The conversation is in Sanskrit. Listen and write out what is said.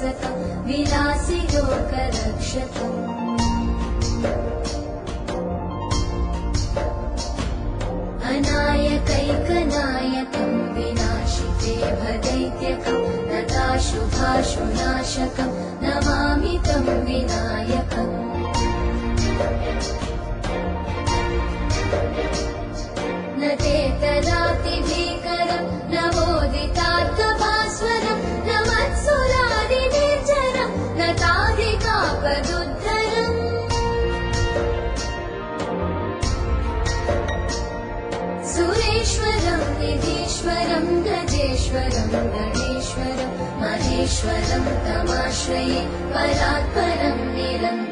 शाश्वतं विलासि लोकरक्षकम् अनायकैकनायकं विनाशिते भदैत्यकं नताशुभाशुनाशकं नमामि तं विनायकम् न तेतरातिभीकरं न मोदितार्थभास्वरं न मत्सुरादिनिर्जरं न ताधिकापदुद्धरम् सुरेश्वरं निधीश्वरं गजेश्वरं गणेश्वरं महेश्वरं तमाश्रये परात्परं निरन्तरम्